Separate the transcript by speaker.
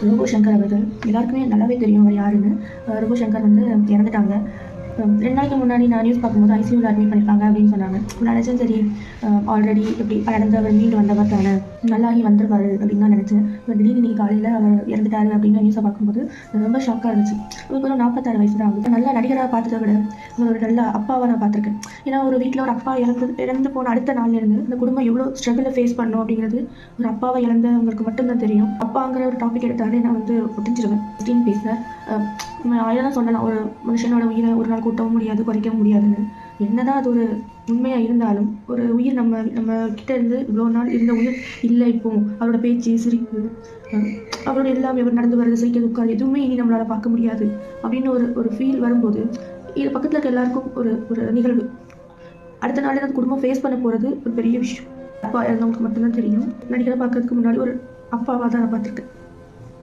Speaker 1: Robot Shankar அவர்கள் எல்லாருக்குமே நல்லாவே தெரியும் அவர் யாருன்னு. ரோபோ சங்கர் வந்து இறந்துட்டாங்க. 2 நாளைக்கு முன்னாடி நான் நியூஸ் பார்க்கும்போது ஐசியூவில் அட்மிட் பண்ணியிருக்காங்க அப்படின்னு சொன்னாங்க. நான் நினச்சேன் சரி ஆல்ரெடி இப்படி நடந்து அவர் மீண்டு வந்தவர் தானே, நல்லாகி வந்துருவார் அப்படின்னு தான் நினச்சேன். திடீர்னு இன்னைக்கு காலையில் அவர் இறந்துட்டாரு அப்படின்னு நியூஸை பார்க்கும்போது ரொம்ப ஷாக்காக இருந்துச்சு. இப்போ 46 வயசு தான் ஆகுது. நல்ல நடிகராக பார்த்ததை விட ஒரு நல்ல அப்பாவை நான் பார்த்துருக்கேன். ஏன்னா ஒரு வீட்டில் ஒரு அப்பா இறந்து போன அடுத்த நாள்லேருந்து இந்த குடும்பம் எவ்வளோ ஸ்ட்ரகிளை ஃபேஸ் பண்ணோம் அப்படிங்கிறது ஒரு அப்பாவை இழந்தவங்களுக்கு மட்டும்தான் தெரியும். அப்பாங்கிற ஒரு டாபிக் எடுத்தாலே நான் வந்து ஒட்டிஞ்சிருவேன். ஸ்டீன் பேசினேன். தான் சொல்லலாம், ஒரு மனுஷனோட உயிரை ஒரு நாள் கூட்டவும் முடியாது, குறைக்கவும் முடியாதுன்னு. என்னதான் அது ஒரு உண்மையாக இருந்தாலும் ஒரு உயிர் நம்ம கிட்ட இருந்து இவ்வளோ நாள் இருந்த உயிர் இல்லை. இப்போ அவரோட பேச்சு, சிரிப்பு, அவரோட எல்லாமே அவர் நடந்து வர்றது, சிரிக்கிறது, உட்காரு எதுவுமே இனி நம்மளால் பார்க்க முடியாது அப்படின்னு ஒரு ஃபீல் வரும்போது இது பக்கத்தில் இருக்க எல்லாருக்கும் ஒரு நிகழ்வு. அடுத்த நாளே அந்த குடும்பம் ஃபேஸ் பண்ண போகிறது ஒரு பெரிய விஷயம். அப்பா இறந்தவங்களுக்கு மட்டும்தான் தெரியும். நடிகரை பார்க்கறதுக்கு முன்னாடி ஒரு அப்பாவாக தான் நான் பார்த்துருக்கேன்.